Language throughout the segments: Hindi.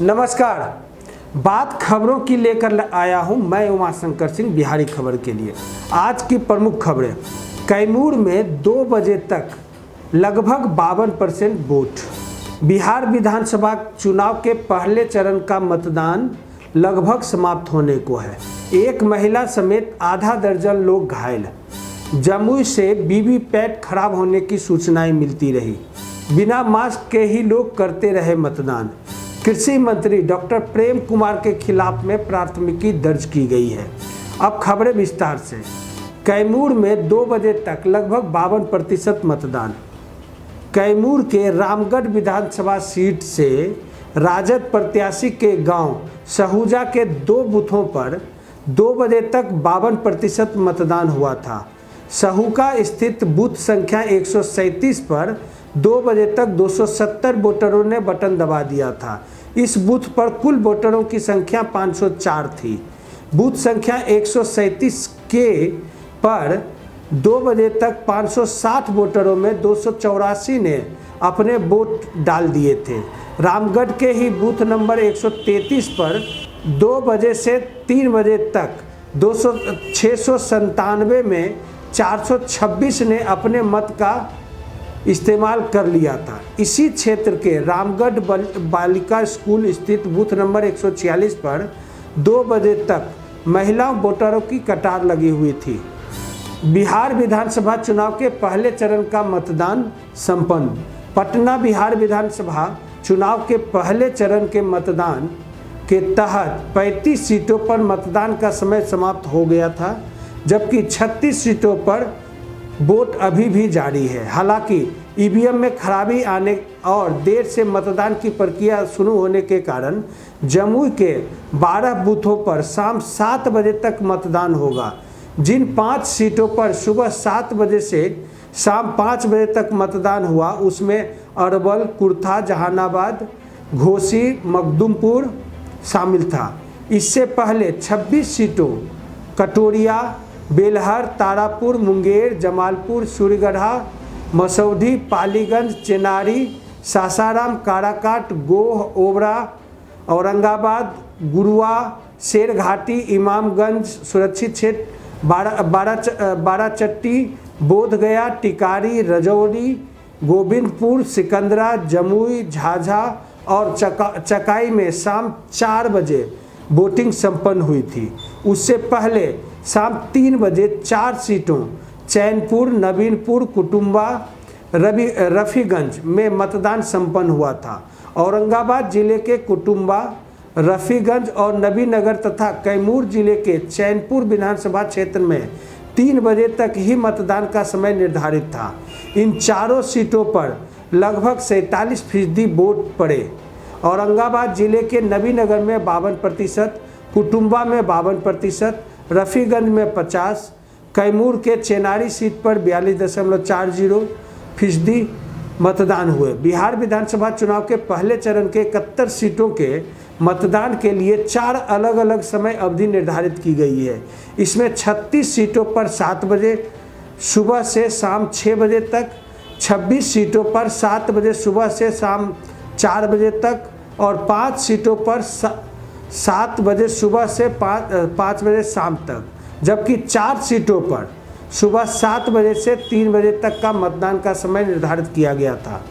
नमस्कार। बात खबरों की लेकर आया हूं मैं उमाशंकर सिंह बिहारी खबर के लिए। आज की प्रमुख खबरें। कैमूर में 2 बजे तक लगभग 52% वोट। बिहार विधानसभा चुनाव के पहले चरण का मतदान लगभग समाप्त होने को है। एक महिला समेत आधा दर्जन लोग घायल। जमुई से वीवीपैट खराब होने की सूचनाएं मिलती रही। बिना मास्क के ही लोग करते रहे मतदान। कृषि मंत्री डॉक्टर प्रेम कुमार के खिलाफ में प्राथमिकी दर्ज की गई है। अब खबरें विस्तार से। कैमूर में 2 बजे तक लगभग 52% मतदान। कैमूर के रामगढ़ विधानसभा सीट से राजद प्रत्याशी के गांव सहुजा के 2 बूथों पर 2 बजे तक 52% मतदान हुआ था। सहुका स्थित बूथ संख्या 137 पर 2 बजे तक 270 वोटरों ने बटन दबा दिया था। इस बूथ पर कुल वोटरों की संख्या 504 थी। बूथ संख्या 137 के पर 2 बजे तक 560 वोटरों में 284 ने अपने वोट डाल दिए थे। रामगढ़ के ही बूथ नंबर 133 पर 2 बजे से 3 बजे तक 697 में 426 ने अपने मत का इस्तेमाल कर लिया था। इसी क्षेत्र के रामगढ़ बालिका स्कूल स्थित बूथ नंबर 146 पर 2 बजे तक महिला वोटरों की कतार लगी हुई थी। बिहार विधानसभा चुनाव के पहले चरण का मतदान संपन्न। पटना बिहार विधानसभा चुनाव के पहले चरण के मतदान के तहत 35 सीटों पर मतदान का समय समाप्त हो गया था, जबकि 36 सीटों पर वोट अभी भी जारी है। हालांकि ईवीएम में खराबी आने और देर से मतदान की प्रक्रिया शुरू होने के कारण जमुई के 12 बूथों पर शाम 7 बजे तक मतदान होगा। जिन 5 सीटों पर सुबह 7 बजे से शाम 5 बजे तक मतदान हुआ, उसमें अरवल, कुर्था, जहानाबाद, घोसी, मखदुमपुर शामिल था। इससे पहले 26 सीटों कटोरिया, बेलहर, तारापुर, मुंगेर, जमालपुर, सूर्यगढ़ा, मसौढी, पालीगंज, चेनारी, सासाराम, काराकाट, गोह, ओबरा, औरंगाबाद, गुरुआ, शेरघाटी, इमामगंज सुरक्षित क्षेत्र, बाराचट्टी, बोधगया, टिकारी, रजौरी, गोविंदपुर, सिकंदरा, जमुई, झाझा और चकाई में शाम 4 बजे वोटिंग संपन्न हुई थी। उससे पहले शाम 3 बजे 4 सीटों चैनपुर, नवीनपुर, कुटुंबा, रफीगंज में मतदान संपन्न हुआ था। औरंगाबाद जिले के कुटुंबा, रफीगंज और नबीनगर तथा कैमूर जिले के चैनपुर विधानसभा क्षेत्र में 3 बजे तक ही मतदान का समय निर्धारित था। इन चारों सीटों पर लगभग 47% वोट पड़े। औरंगाबाद जिले के नबीनगर में 52%, कुटुंबा में 52%, रफीगंज में 50%, कैमूर के चेनारी सीट पर 42.40% मतदान हुए। बिहार विधानसभा चुनाव के पहले चरण के 71 सीटों के मतदान के लिए 4 अलग अलग समय अवधि निर्धारित की गई है। इसमें 36 सीटों पर 7 बजे सुबह से शाम 6 बजे तक, 26 सीटों पर 7 बजे सुबह से शाम 4 बजे तक और 5 सीटों पर 7 बजे सुबह से 5 बजे शाम तक, जबकि 4 सीटों पर सुबह 7 बजे से 3 बजे तक का मतदान का समय निर्धारित किया गया था।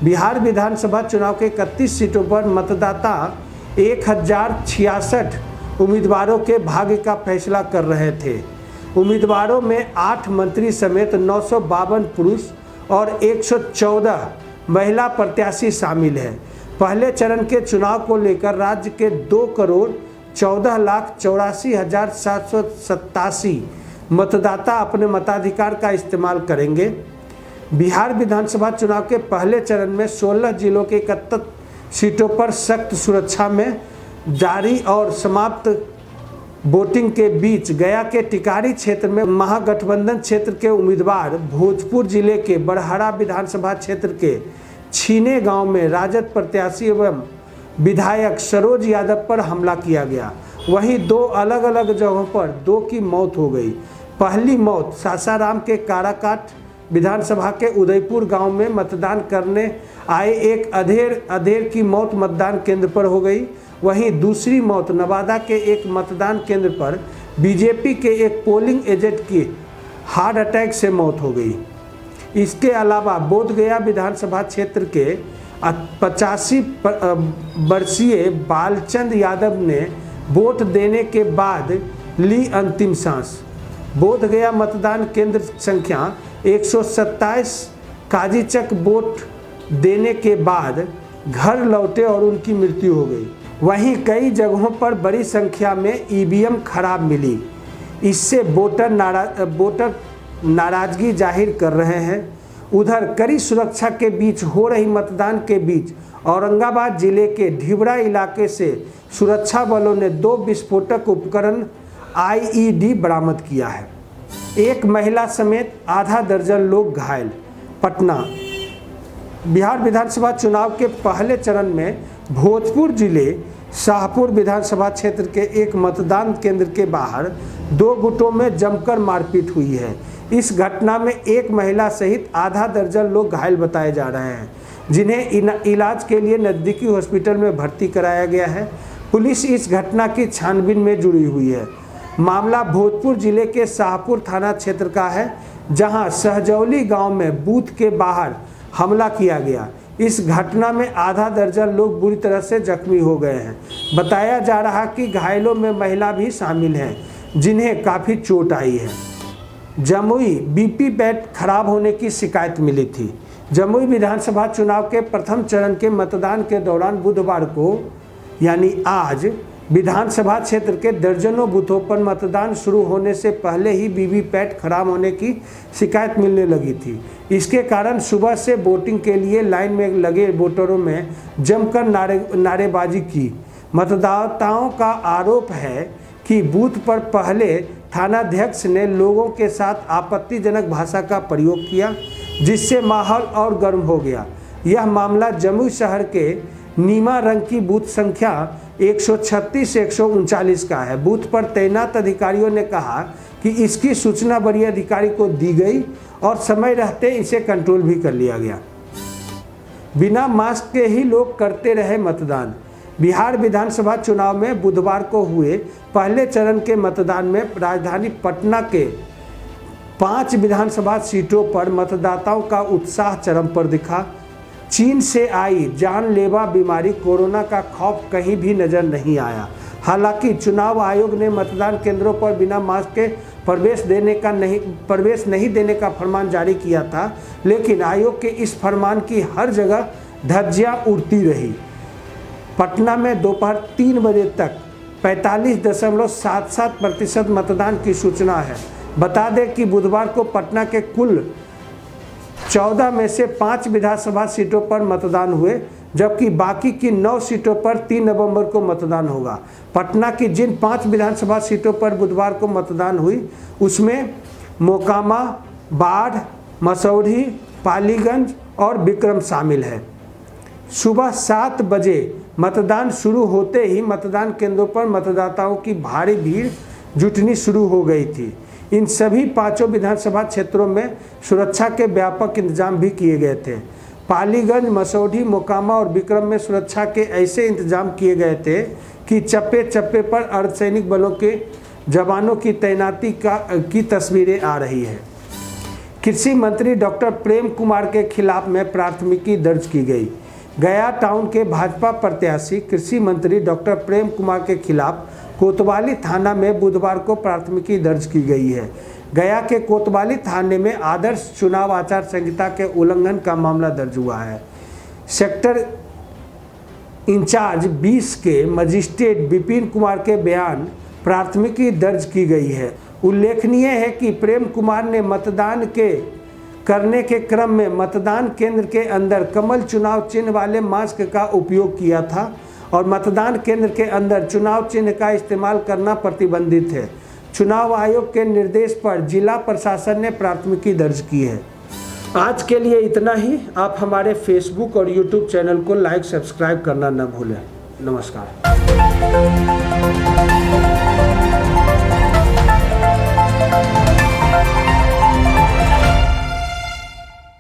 बिहार विधानसभा चुनाव के 31 सीटों पर मतदाता 1066 उम्मीदवारों के भाग्य का फैसला कर रहे थे। उम्मीदवारों में 8 मंत्री समेत 952 पुरुष और 114 महिला प्रत्याशी शामिल हैं। पहले चरण के चुनाव को लेकर राज्य के 2,14,84,787 मतदाता अपने मताधिकार का इस्तेमाल करेंगे। बिहार विधानसभा चुनाव के पहले चरण में 16 जिलों के 71 सीटों पर सख्त सुरक्षा में जारी और समाप्त वोटिंग के बीच गया के टिकारी क्षेत्र में महागठबंधन क्षेत्र के उम्मीदवार, भोजपुर जिले के बड़हरा विधानसभा क्षेत्र के छीने गांव में राजद प्रत्याशी एवं विधायक सरोज यादव पर हमला किया गया। वहीं 2 अलग अलग जगहों पर 2 की मौत हो गई। पहली मौत सासाराम के काराकाट विधानसभा के उदयपुर गांव में मतदान करने आए एक अधेड़ की मौत मतदान केंद्र पर हो गई। वहीं दूसरी मौत नवादा के एक मतदान केंद्र पर बीजेपी के एक पोलिंग एजेंट की हार्ट अटैक से मौत हो गई। इसके अलावा बोधगया विधानसभा क्षेत्र के 85 वर्षीय बालचंद यादव ने वोट देने के बाद ली अंतिम सांस। बोधगया मतदान केंद्र संख्या 127 काजीचक वोट देने के बाद घर लौटे और उनकी मृत्यु हो गई। वहीं कई जगहों पर बड़ी संख्या में ईवीएम खराब मिली। इससे वोटर नाराजगी जाहिर कर रहे हैं। उधर कड़ी सुरक्षा के बीच हो रही मतदान के बीच औरंगाबाद जिले के ढिबरा इलाके से सुरक्षा बलों ने 2 विस्फोटक उपकरण IED बरामद किया है। एक महिला समेत आधा दर्जन लोग घायल। पटना बिहार विधानसभा चुनाव के पहले चरण में भोजपुर जिले शाहपुर विधानसभा क्षेत्र के एक मतदान केंद्र के बाहर 2 गुटों में जमकर मारपीट हुई है। इस घटना में एक महिला सहित आधा दर्जन लोग घायल बताए जा रहे हैं, जिन्हें इलाज के लिए नज़दीकी हॉस्पिटल में भर्ती कराया गया है। पुलिस इस घटना की छानबीन में जुड़ी हुई है। मामला भोजपुर जिले के शाहपुर थाना क्षेत्र का है, जहां सहजौली गांव में बूथ के बाहर हमला किया गया। इस घटना में आधा दर्जन लोग बुरी तरह से जख्मी हो गए हैं। बताया जा रहा कि घायलों में महिला भी शामिल हैं, जिन्हें काफ़ी चोट आई है। जमुई वीवीपैट खराब होने की शिकायत मिली थी। जमुई विधानसभा चुनाव के प्रथम चरण के मतदान के दौरान बुधवार को यानी आज विधानसभा क्षेत्र के दर्जनों बूथों पर मतदान शुरू होने से पहले ही वीवीपैट खराब होने की शिकायत मिलने लगी थी। इसके कारण सुबह से वोटिंग के लिए लाइन में लगे वोटरों में जमकर नारेबाजी की। मतदाताओं का आरोप है कि बूथ पर पहले थानाध्यक्ष ने लोगों के साथ आपत्तिजनक भाषा का प्रयोग किया, जिससे माहौल और गर्म हो गया। यह मामला जमुई शहर के नीमा रंग की बूथ संख्या 136 से 139 का है। बूथ पर तैनात अधिकारियों ने कहा कि इसकी सूचना वरीय अधिकारी को दी गई और समय रहते इसे कंट्रोल भी कर लिया गया। बिना मास्क के ही लोग करते रहे मतदान। बिहार विधानसभा चुनाव में बुधवार को हुए पहले चरण के मतदान में राजधानी पटना के 5 विधानसभा सीटों पर मतदाताओं का उत्साह चरम पर दिखा। चीन से आई जानलेवा बीमारी कोरोना का खौफ कहीं भी नजर नहीं आया। हालांकि चुनाव आयोग ने मतदान केंद्रों पर बिना मास्क के प्रवेश नहीं देने का फरमान जारी किया था, लेकिन आयोग के इस फरमान की हर जगह धज्जियां उड़ती रही। पटना में दोपहर 3 बजे तक 45.77% मतदान की सूचना है। बता दें कि बुधवार को पटना के कुल 14 में से 5 विधानसभा सीटों पर मतदान हुए, जबकि बाकी की 9 सीटों पर 3 नवंबर को मतदान होगा। पटना की जिन 5 विधानसभा सीटों पर बुधवार को मतदान हुई, उसमें मोकामा, बाढ़, मसौढ़ी, पालीगंज और विक्रम शामिल है। सुबह 7 बजे मतदान शुरू होते ही मतदान केंद्रों पर मतदाताओं की भारी भीड़ जुटनी शुरू हो गई थी। इन सभी 5 विधानसभा क्षेत्रों में सुरक्षा के व्यापक इंतजाम भी किए गए थे। पालीगंज, मसौढ़ी, मोकामा और विक्रम में सुरक्षा के ऐसे इंतजाम किए गए थे कि चप्पे चप्पे पर अर्धसैनिक बलों के जवानों की तैनाती की तस्वीरें आ रही है। कृषि मंत्री डॉक्टर प्रेम कुमार के खिलाफ में प्राथमिकी दर्ज की गई। गया टाउन के भाजपा प्रत्याशी कृषि मंत्री डॉक्टर प्रेम कुमार के खिलाफ कोतवाली थाना में बुधवार को प्राथमिकी दर्ज की गई है। गया के कोतवाली थाने में आदर्श चुनाव आचार संहिता के उल्लंघन का मामला दर्ज हुआ है। सेक्टर इंचार्ज 20 के मजिस्ट्रेट विपिन कुमार के बयान प्राथमिकी दर्ज की गई है। उल्लेखनीय है कि प्रेम कुमार ने मतदान करने के क्रम में मतदान केंद्र के अंदर कमल चुनाव चिन्ह वाले मास्क का उपयोग किया था और मतदान केंद्र के अंदर चुनाव चिन्ह का इस्तेमाल करना प्रतिबंधित है। चुनाव आयोग के निर्देश पर जिला प्रशासन ने प्राथमिकी दर्ज की है। आज के लिए इतना ही। आप हमारे फेसबुक और यूट्यूब चैनल को लाइक सब्सक्राइब करना न भूलें। नमस्कार।